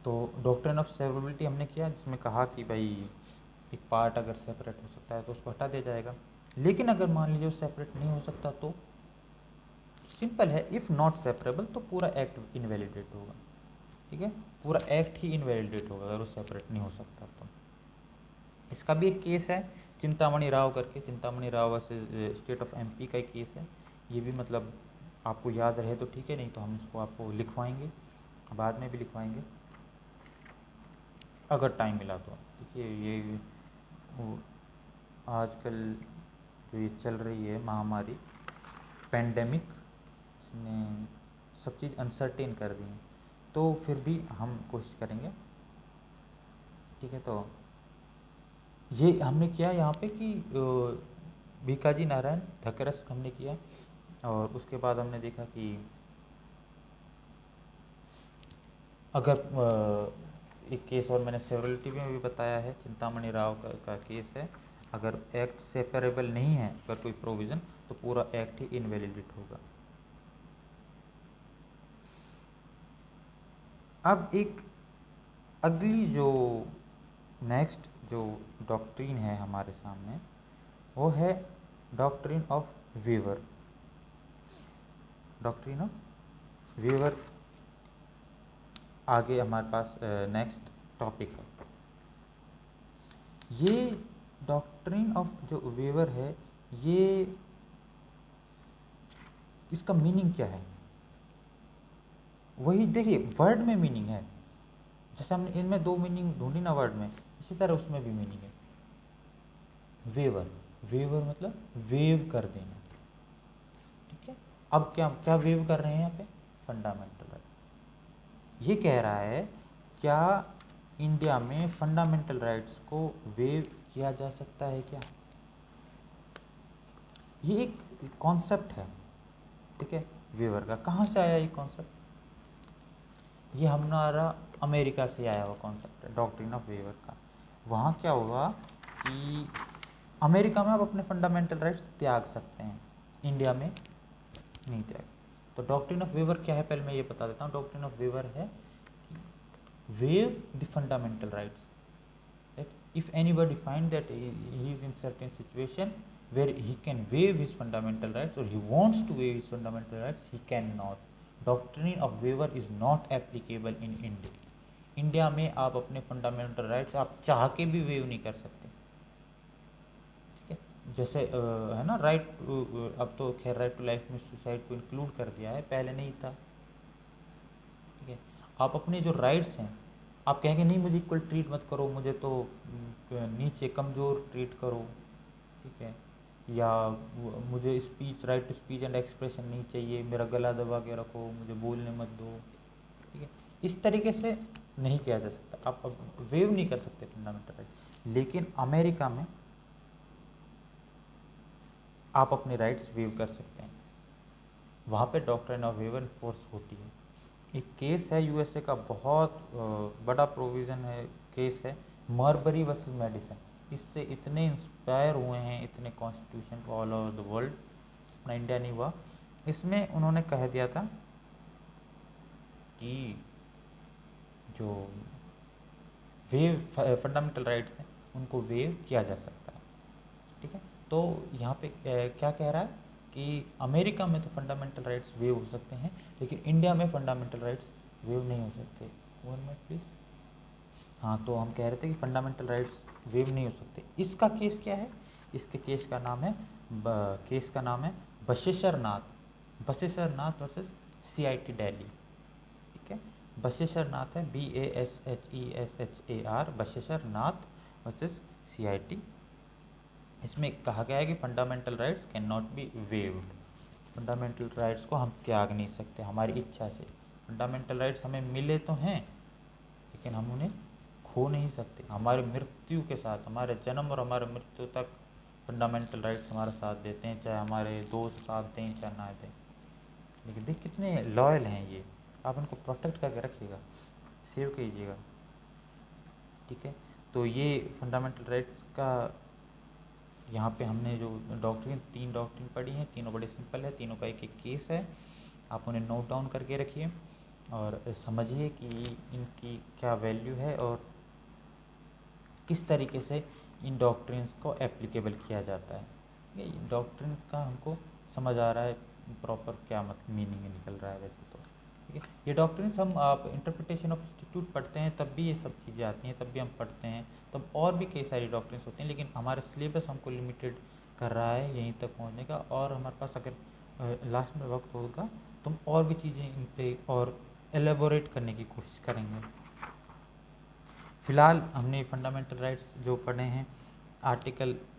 तो doctrine of severability हमने किया, जिसमें कहा कि भाई एक पार्ट अगर सेपरेट हो सकता है तो उसको हटा दिया जाएगा। लेकिन अगर मान लीजिए वो सेपरेट नहीं हो सकता तो सिंपल है, इफ़ नॉट सेपरेबल तो पूरा एक्ट इनवैलिडेट होगा। ठीक है, पूरा एक्ट ही इनवैलिडेट होगा अगर वो सेपरेट नहीं हो सकता तो। इसका भी एक केस है चिंतामणि राव करके, Chintamani Rao versus state of MP का एक केस है। ये भी मतलब आपको याद रहे तो ठीक है, नहीं तो हम इसको आपको लिखवाएंगे, बाद में भी लिखवाएंगे अगर टाइम मिला तो। देखिए ये वो आजकल जो ये चल रही है महामारी पेंडेमिक, इसने सब चीज़ अनसर्टेन कर दी है, तो फिर भी हम कोशिश करेंगे। ठीक है, तो ये हमने किया यहाँ पे कि भीकाजी नारायण ढकरस हमने किया, और उसके बाद हमने देखा कि अगर एक केस और मैंने सेवरलिटी में भी बताया है, चिंतामणि राव का केस है, अगर एक्ट सेपरेबल नहीं है अगर कोई प्रोविज़न तो पूरा एक्ट ही इनवैलिडेट होगा। अब एक अगली जो नेक्स्ट जो डॉक्ट्रिन है हमारे सामने वो है doctrine of waiver. Doctrine of waiver आगे हमारे पास नेक्स्ट टॉपिक है। ये डॉक्ट्रिन ऑफ जो वीवर है, ये इसका मीनिंग क्या है वही देखिए, वर्ड में मीनिंग है, जैसे हमने इनमें दो मीनिंग ढूंढी ना वर्ड में, इसी तरह उसमें भी मीनिंग है। वेवर, वेवर मतलब वेव कर देना। ठीक है, अब क्या क्या वेव कर रहे हैं यहाँ पे, फंडामेंटल राइट। ये कह रहा है क्या इंडिया में फंडामेंटल राइट्स को वेव किया जा सकता है क्या। ये एक कॉन्सेप्ट है। ठीक है, वेवर का कहाँ से आया ये कॉन्सेप्ट, ये हमारा अमेरिका से आया हुआ कॉन्सेप्ट है डॉक्ट्रिन ऑफ वेवर का। वहाँ क्या हुआ कि अमेरिका में आप अपने फंडामेंटल राइट्स त्याग सकते हैं, इंडिया में नहीं त्याग। तो डॉक्ट्रिन ऑफ वेवर क्या है पहले मैं ये बता देता हूँ। डॉक्ट्रिन ऑफ वेवर है wave the fundamental rights, if anybody find that he is in certain situation where he can waive his fundamental rights or he wants to waive his fundamental rights, he cannot. Doctrine of waiver is not applicable in India. India में आप अपने fundamental rights आप चाह के भी wave नहीं कर सकते। ठीक है, जैसे है ना राइट, अब तो खैर राइट टू लाइफ में सुसाइड को इंक्लूड कर दिया है, पहले नहीं था। ठीक है, आप अपने जो राइट्स हैं आप कहेंगे नहीं मुझे इक्वल ट्रीट मत करो, मुझे तो नीचे कमज़ोर ट्रीट करो। ठीक है, या मुझे speech right to speech and expression नहीं चाहिए, मेरा गला दबा के रखो, मुझे बोलने मत दो। ठीक है, इस तरीके से नहीं किया जा सकता, आप अब वेव नहीं कर सकते फंडामेंटल राइट। लेकिन अमेरिका में आप अपने राइट्स वेव कर सकते हैं, वहाँ पे डॉक्ट्रिन ऑफ वेवर फोर्स होती है। एक केस है यूएसए का, बहुत बड़ा प्रोविज़न है, केस है मरबरी वर्सेस मेडिसन। इससे इतने इंस्पायर हुए हैं इतने constitution all over the world, अपना इंडिया नहीं हुआ। इसमें उन्होंने कह दिया था कि जो वेव फंडामेंटल राइट्स हैं उनको वेव किया जा सकता है। ठीक है, तो यहाँ पे क्या कह रहा है कि अमेरिका में तो फंडामेंटल राइट्स वेव हो सकते हैं, लेकिन इंडिया में फंडामेंटल राइट्स वेव नहीं हो सकते। 1 मिनट प्लीज। हाँ, तो हम कह रहे थे कि फंडामेंटल राइट्स वेव नहीं हो सकते। इसका केस क्या है, इसके केस का नाम है केस का नाम है बशेश्वर नाथ, बशेश्वर नाथ वर्सेस CIT दिल्ली। ठीक है, बशेश्वर नाथ है BASHESHAR, बशेश्वर नाथ वर्सेस CIT। इसमें कहा गया है कि fundamental rights can not be waived, fundamental rights को हम त्याग नहीं सकते हमारी इच्छा से। फंडामेंटल राइट्स हमें मिले तो हैं लेकिन हम उन्हें खो नहीं सकते। हमारे मृत्यु के साथ, हमारे जन्म और हमारे मृत्यु तक फंडामेंटल राइट्स हमारा साथ देते हैं, चाहे हमारे दोस्त साथ दें चाहे ना दें। लेकिन देख कितने लॉयल हैं ये, आप इनको प्रोटेक्ट करके रखिएगा, सेव कीजिएगा। ठीक है, तो ये फंडामेंटल राइट्स का यहाँ पे हमने जो डॉक्ट्रिन, 3 डॉक्ट्रिन पढ़ी हैं, तीनों बड़े सिंपल है, तीनों का एक एक केस है, आप उन्हें नोट डाउन करके रखिए। और समझिए कि इनकी क्या वैल्यू है और किस तरीके से इन डॉक्ट्रिन्स को एप्लीकेबल किया जाता है। ये डॉक्ट्रिन्स का हमको समझ आ रहा है प्रॉपर क्या मतलब मीनिंग निकल रहा है वैसे तो, ठीक है। ये डॉक्ट्रिन्स हम आप इंटरप्रिटेशन ऑफ इंस्टीट्यूट पढ़ते हैं तब भी ये सब चीज़ें आती हैं, तब भी हम पढ़ते हैं, तब और भी कई सारी डॉक्ट्रिन्स होते हैं, लेकिन हमारा सिलेबस हमको लिमिटेड कर रहा है यहीं तक पहुँचने का। और हमारे पास अगर लास्ट में वक्त होगा तो हम और भी चीज़ें इन पे और एलेबोरेट करने की कोशिश करेंगे। फिलहाल हमने फंडामेंटल राइट्स जो पढ़े हैं,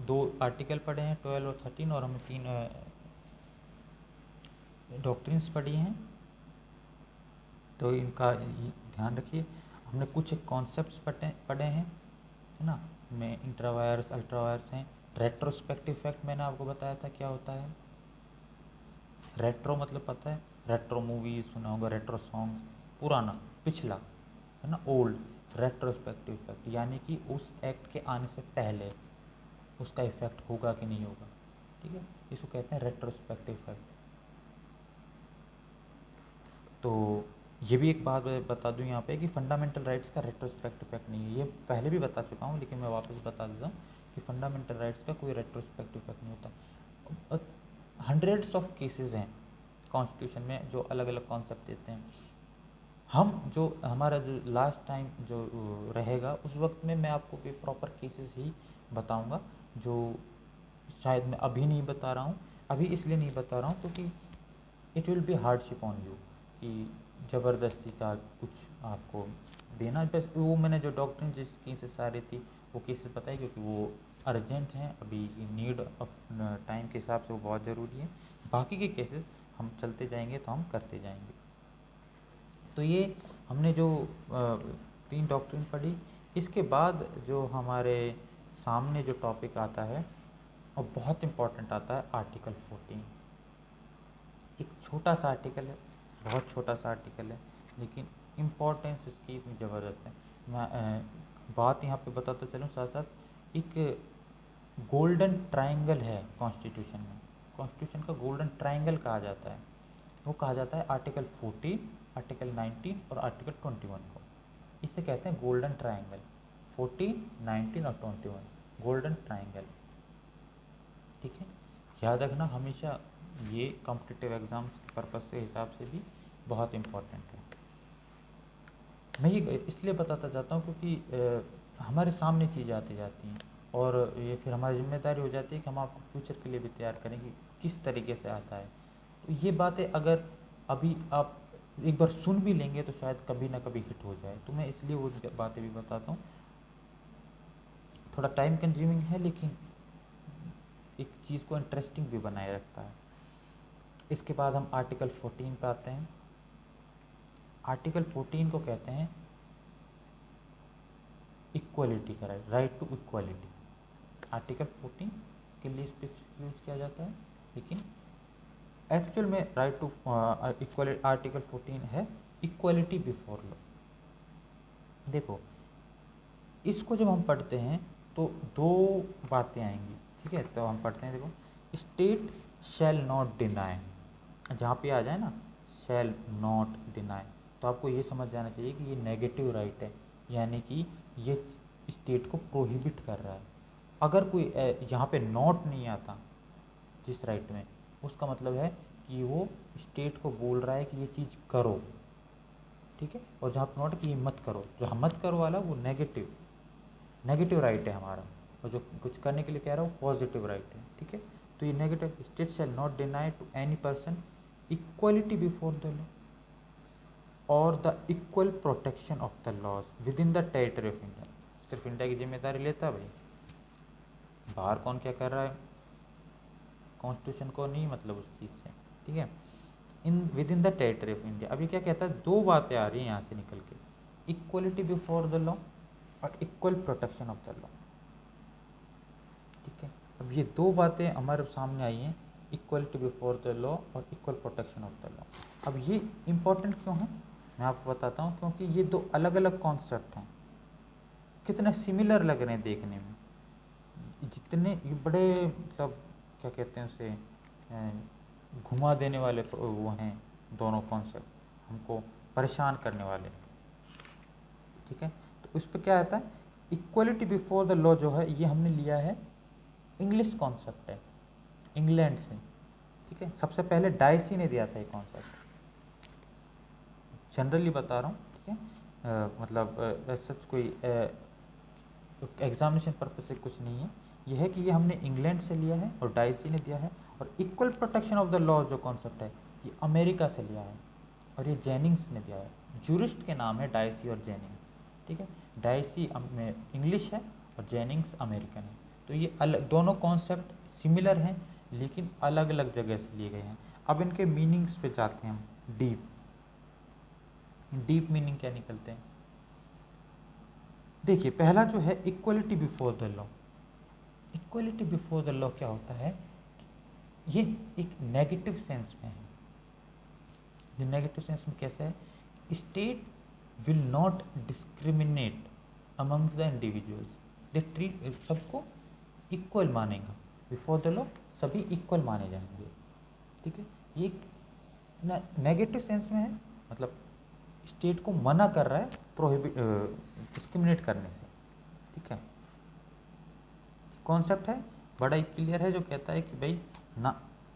दो आर्टिकल पढ़े हैं 12 और 13, और हमने 3 डॉक्ट्रिन्स पढ़ी हैं, तो इनका ध्यान रखिए। हमने कुछ कॉन्सेप्ट्स पढ़े हैं, है ना, में इंट्रावायर्स अल्ट्रावायर्स हैं। रेट्रोस्पेक्टिव इफेक्ट मैंने आपको बताया था क्या होता है। रेट्रो मतलब पता है, रेट्रो मूवीज सुना होगा, रेट्रो सॉन्ग्स, पुराना, पिछला, है ना, ओल्ड। रेट्रोस्पेक्टिव इफेक्ट यानी कि उस एक्ट के आने से पहले उसका इफेक्ट होगा कि नहीं होगा, ठीक है, इसको कहते हैं रेट्रोस्पेक्टिव इफेक्ट। तो ये भी एक बात बता दूं यहाँ पे कि फंडामेंटल राइट्स का रेट्रोस्पेक्टिव इफेक्ट नहीं है, ये पहले भी बता चुका हूँ लेकिन मैं वापस बता देता हूँ कि फंडामेंटल राइट्स का कोई रेट्रोस्पेक्टिव इफेक्ट नहीं होता। हंड्रेड्स ऑफ केसेस हैं कॉन्स्टिट्यूशन में जो अलग अलग कॉन्सेप्ट देते हैं। हम जो हमारा जो लास्ट टाइम जो रहेगा उस वक्त में मैं आपको भी प्रॉपर केसेस ही बताऊंगा, जो शायद मैं अभी नहीं बता रहा हूँ। अभी इसलिए नहीं बता रहा हूँ क्योंकि it will be hardship on you कि ज़बरदस्ती का कुछ आपको देना। बस वो मैंने जो डॉक्ट्रिन जिस केसेस आ रही थी वो केसेस बताए क्योंकि वो अर्जेंट हैं, अभी नीड ऑफ टाइम के हिसाब से वो बहुत ज़रूरी है। बाकी के केसेस हम चलते जाएंगे तो हम करते जाएंगे। तो ये हमने जो 3 डॉक्ट्रिन पढ़ी, इसके बाद जो हमारे सामने जो टॉपिक आता है और बहुत इम्पोर्टेंट आता है आर्टिकल 14। एक छोटा सा आर्टिकल है, बहुत छोटा सा आर्टिकल है, लेकिन इम्पोर्टेंस इसकी इतनी ज़बरदस्त है। मैं बात यहाँ पे बताता चलूँ साथ साथ। एक गोल्डन ट्रायंगल है कॉन्स्टिट्यूशन में, कॉन्स्टिट्यूशन का गोल्डन ट्रायंगल कहा जाता है। वो कहा जाता है आर्टिकल 14, आर्टिकल 19 और आर्टिकल 21 को। इसे कहते हैं गोल्डन ट्रायंगल। 14, 19 और 21 गोल्डन ट्रायंगल, ठीक है। याद रखना हमेशा, ये कॉम्पिटिटिव एग्जाम्स के पर्पज़ से हिसाब से भी बहुत इम्पोर्टेंट है। मैं ये इसलिए बताता जाता हूँ क्योंकि हमारे सामने चीज़ें आती जाती हैं और ये फिर हमारी जिम्मेदारी हो जाती है कि हम आपको फ्यूचर के लिए भी तैयार करें कि किस तरीके से आता है। तो ये बातें अगर अभी आप एक बार सुन भी लेंगे तो शायद कभी ना कभी हिट हो जाए, तो मैं इसलिए वो बातें भी बताता हूँ। थोड़ा टाइम कंज्यूमिंग है लेकिन एक चीज़ को इंटरेस्टिंग भी बनाए रखता है। इसके बाद हम आर्टिकल 14 पे आते हैं। आर्टिकल 14 को कहते हैं इक्वलिटी का right, right to equality. Article 14 के लिए स्पेसिफिक यूज किया जाता है, लेकिन एक्चुअल में राइट टू इक्वलिटी आर्टिकल 14 है इक्वलिटी बिफोर लॉ। देखो, इसको जब हम पढ़ते हैं तो दो बातें आएंगी, ठीक है। तो हम पढ़ते हैं, देखो, स्टेट शैल नॉट डिनाई, जहाँ पे आ जाए ना शैल नॉट डिनाई, तो आपको ये समझ जाना चाहिए कि ये नेगेटिव राइट है, यानी कि ये स्टेट को प्रोहिबिट कर रहा है। अगर कोई यहाँ पे नॉट नहीं आता जिस राइट में, उसका मतलब है कि वो स्टेट को बोल रहा है कि ये चीज़ करो, ठीक है। और जहाँ पे नॉट कि ये मत करो, जो हम मत करो वाला वो नेगेटिव राइट है हमारा, और जो कुछ करने के लिए कह रहा हूँ पॉजिटिव राइट है, ठीक है। तो ये negative, state shall not deny to any person equality before the law और the equal protection of the laws within the territory of India. सिर्फ इंडिया की जिम्मेदारी लेता भाई, बाहर कौन क्या कर रहा है कॉन्स्टिट्यूशन को नहीं मतलब उस चीज़ से, ठीक है। In with in the territory of India. अभी क्या कहता है, दो बातें आ रही हैं यहाँ से निकल के, इक्वलिटी बिफोर द लॉ और equal protection of the law, ठीक है। अब ये दो बातें हमारे सामने आई हैं, इक्वलिटी बिफोर द लॉ और equal protection of the law. अब ये इंपॉर्टेंट क्यों है मैं आपको बताता हूँ, क्योंकि ये दो अलग अलग कॉन्सेप्ट हैं, कितने सिमिलर लग रहे हैं देखने में, जितने ये बड़े मतलब क्या कहते हैं उसे घुमा देने वाले वो हैं दोनों कॉन्सेप्ट, हमको परेशान करने वाले, ठीक है। तो उस पर क्या आता है, इक्वलिटी बिफोर द लॉ जो है ये हमने लिया है, इंग्लिश कॉन्सेप्ट है, इंग्लैंड से, ठीक है। सबसे पहले डाइसी ने दिया था ये कॉन्सेप्ट, जनरली बता रहा हूँ, ठीक है। मतलब सच कोई एग्जामिनेशन पर्पज से कुछ नहीं है, यह है कि ये हमने इंग्लैंड से लिया है और डाइसी ने दिया है। और equal protection of the law जो कॉन्सेप्ट है ये अमेरिका से लिया है और ये जेनिंग्स ने दिया है। जूरिस्ट के नाम है डाइसी और जेनिंग्स, ठीक है। डाइसी इंग्लिश है और जेनिंग्स अमेरिकन है। तो ये अलग, दोनों कॉन्सेप्ट सिमिलर हैं लेकिन अलग अलग जगह से लिए गए हैं। अब इनके मीनिंग्स पे जाते हैं हम डीप मीनिंग क्या निकलते हैं। देखिए पहला जो है equality before the law. Equality before the law क्या होता है, ये एक नेगेटिव सेंस में है। ये नेगेटिव सेंस में कैसे है, state will not discriminate among the individuals, they treat, सबको इक्वल मानेगा, बिफोर द लॉ सभी इक्वल माने जाएंगे, ठीक है। ये नेगेटिव सेंस में है, मतलब स्टेट को मना कर रहा है प्रोहिबिट डिस्क्रिमिनेट करने से, ठीक है। कॉन्सेप्ट है बड़ा ही क्लियर है जो कहता है कि भाई ना,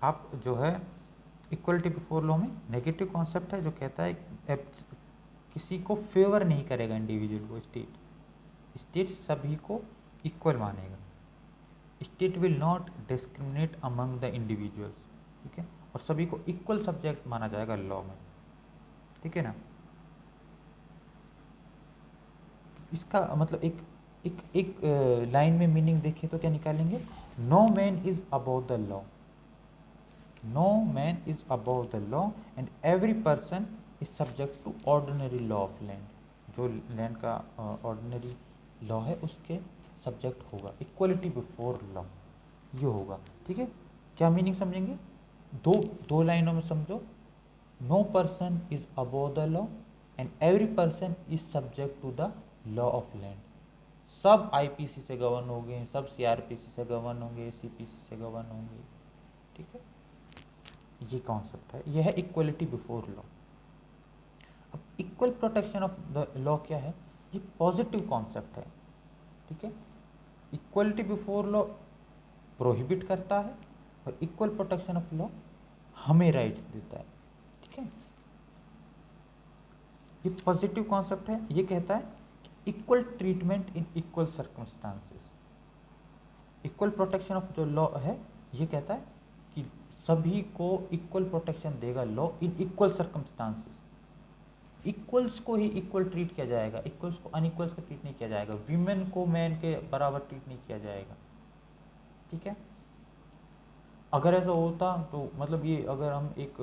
आप जो है इक्वलिटी बिफोर लॉ में नेगेटिव कॉन्सेप्ट है जो कहता है किसी को फेवर नहीं करेगा इंडिविजुअल को, स्टेट सभी को इक्वल मानेगा। State will not discriminate among the individuals, ठीक है, और सभी को इक्वल सब्जेक्ट माना जाएगा लॉ में, ठीक है ना। इसका मतलब एक लाइन में मीनिंग देखें तो क्या निकालेंगे, no man is above the law, no man is above the law and every person is subject to ordinary law of land. जो लैंड का ऑर्डिनरी लॉ है उसके सब्जेक्ट होगा, इक्वलिटी बिफोर लॉ ये होगा, ठीक है। क्या मीनिंग समझेंगे, दो लाइनों में समझो, no person is above the law and every person is subject to the law of land. सब आईपीसी से गवर्न होंगे, सब सीआरपीसी से गवर्न होंगे, सीपीसी से गवर्न होंगे, ठीक है। ये कॉन्सेप्ट है, यह है इक्वलिटी बिफोर लॉ। अब equal protection of the law क्या है, ये पॉजिटिव कॉन्सेप्ट है, ठीक है। इक्वलिटी बिफोर लॉ प्रोहिबिट करता है और इक्वल प्रोटेक्शन ऑफ लॉ हमें राइट्स देता है, ठीक है। ये पॉजिटिव कॉन्सेप्ट है, ये कहता है equal treatment in equal circumstances. Equal protection of जो लॉ है ये कहता है कि सभी को इक्वल प्रोटेक्शन देगा law in equal circumstances. Equals को ही इक्वल ट्रीट किया जाएगा, इक्वल्स को अनइक्वल्स को ट्रीट नहीं किया जाएगा, वीमेन को मैन के बराबर ट्रीट नहीं किया जाएगा, ठीक है। अगर ऐसा होता तो मतलब ये अगर हम एक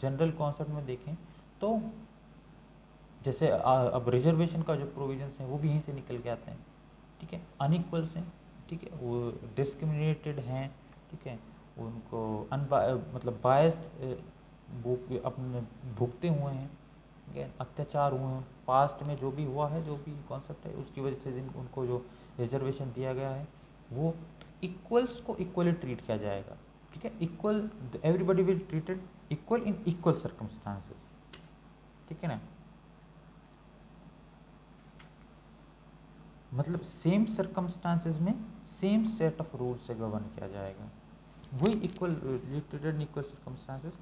जनरल कॉन्सेप्ट में देखें तो जैसे अब रिजर्वेशन का जो प्रोविजंस हैं वो भी यहीं से निकल के आते हैं, ठीक है। अनइक्वल्स हैं, ठीक है, वो डिस्क्रिमिनेटेड हैं, ठीक है, उनको मतलब बायस अपने भुगते हुए हैं, ठीक है, अत्याचार हुए हैं पास्ट में, जो भी हुआ है, जो भी कॉन्सेप्ट है उसकी वजह से उनको जो रिजर्वेशन दिया गया है वो इक्वल्स को इक्वली ट्रीट किया जाएगा, ठीक है। Equal, everybody will treated equal in equal circumstances, ठीक है ना। मतलब सेम सर्कमस्टांसेस में सेम सेट ऑफ रूल से गवर्न किया जाएगा, वही equal treated in equal circumstances.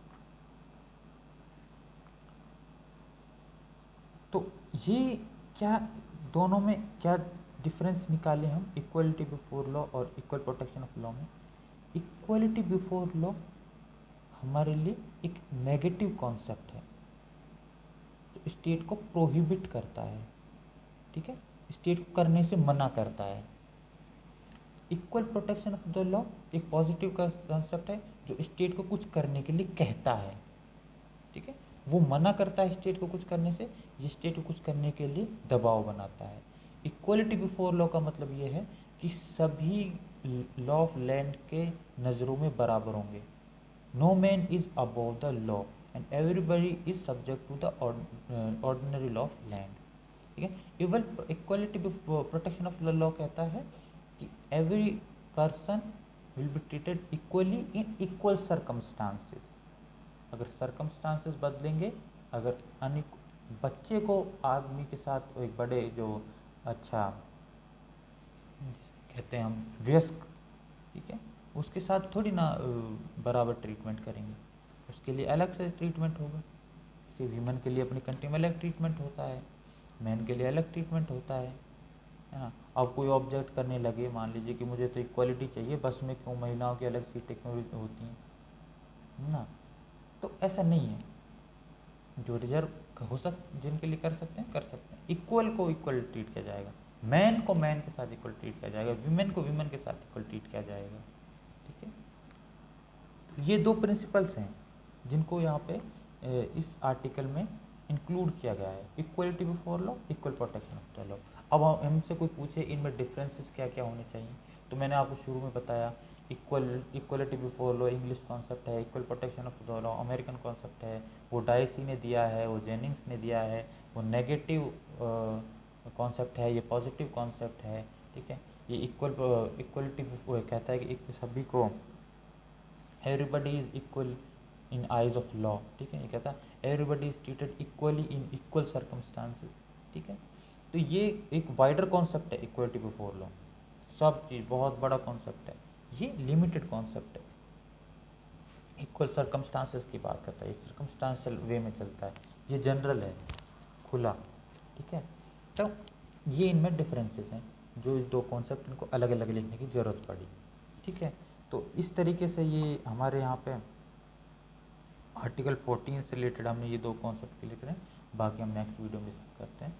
तो ये क्या, दोनों में क्या डिफरेंस निकाले हम इक्वलिटी बिफोर लॉ और इक्वल प्रोटेक्शन ऑफ लॉ में। इक्वलिटी बिफोर लॉ हमारे लिए एक नेगेटिव कॉन्सेप्ट है, तो स्टेट को प्रोहिबिट करता है, ठीक है, स्टेट को करने से मना करता है। Equal protection of the law एक पॉजिटिव कॉन्सेप्ट है जो स्टेट को कुछ करने के लिए कहता है, ठीक है, वो मना करता है स्टेट को कुछ करने से, ये स्टेट को कुछ करने के लिए दबाव बनाता है। इक्वलिटी बिफोर लॉ का मतलब ये है कि सभी लॉ ऑफ लैंड के नज़रों में बराबर होंगे, no man is above the law and everybody is subject to the ordinary law of land, ठीक है। Equality protection of the law कहता है कि every person will be treated equally in equal circumstances. अगर सर्कमस्टांसेस बदलेंगे, अगर बच्चे को आदमी के साथ एक बड़े जो अच्छा कहते हैं हम वयस्क, ठीक है, उसके साथ थोड़ी ना बराबर ट्रीटमेंट करेंगे, उसके लिए अलग से ट्रीटमेंट होगा। जैसे वीमेन के लिए अपनी कंट्री में अलग ट्रीटमेंट होता है, मैन के लिए अलग ट्रीटमेंट होता है ना। अब कोई ऑब्जेक्ट करने लगे, मान लीजिए कि मुझे तो इक्वालिटी चाहिए, बस में क्यों महिलाओं की अलग सीटें क्यों होती हैं ना, तो ऐसा नहीं है। जो रिजर्व हो जिनके लिए कर सकते हैं कर सकते हैं, इक्वल को इक्वल ट्रीट किया जाएगा, मैन को मैन के साथ इक्वल ट्रीट किया जाएगा, वीमेन को वीमेन के साथ इक्वल ट्रीट किया जाएगा, ठीक है। तो ये दो प्रिंसिपल्स हैं जिनको यहाँ पे इस आर्टिकल में इंक्लूड किया गया है, equality before law, equal protection of the law. अब हमसे कोई पूछे इनमें डिफरेंसेस क्या क्या होने चाहिए, तो मैंने आपको शुरू में बताया equality before law English concept है, equal protection of the law American concept है, वो डाइसी ने दिया है, वो जेनिंग्स ने दिया है, वो नेगेटिव कॉन्सेप्ट है, ये पॉजिटिव कॉन्सेप्ट है, ठीक है। ये इक्वलिटी कहता है कि सभी को everybody is equal in eyes of law, ठीक है। ये कहता है everybody is treated equally in equal circumstances, ठीक है। तो ये एक वाइडर कॉन्सेप्ट है इक्वलिटी बिफोर लॉ, सब चीज़ बहुत बड़ा कॉन्सेप्ट है। ये लिमिटेड कॉन्सेप्ट है, इक्वल सर्कमस्टांसेस की बात करता है, ये सर्कमस्टांशियल वे में चलता है, ये जनरल है, खुला, ठीक है। तो ये इनमें डिफरेंसेस हैं, जो इस दो कॉन्सेप्ट इनको अलग अलग लिखने की ज़रूरत पड़ी, ठीक है। तो इस तरीके से ये हमारे यहाँ पे आर्टिकल 14 से रिलेटेड हमने ये दो कॉन्सेप्ट क्लियर करें, बाकी हम नेक्स्ट वीडियो में डिस्कस करते हैं।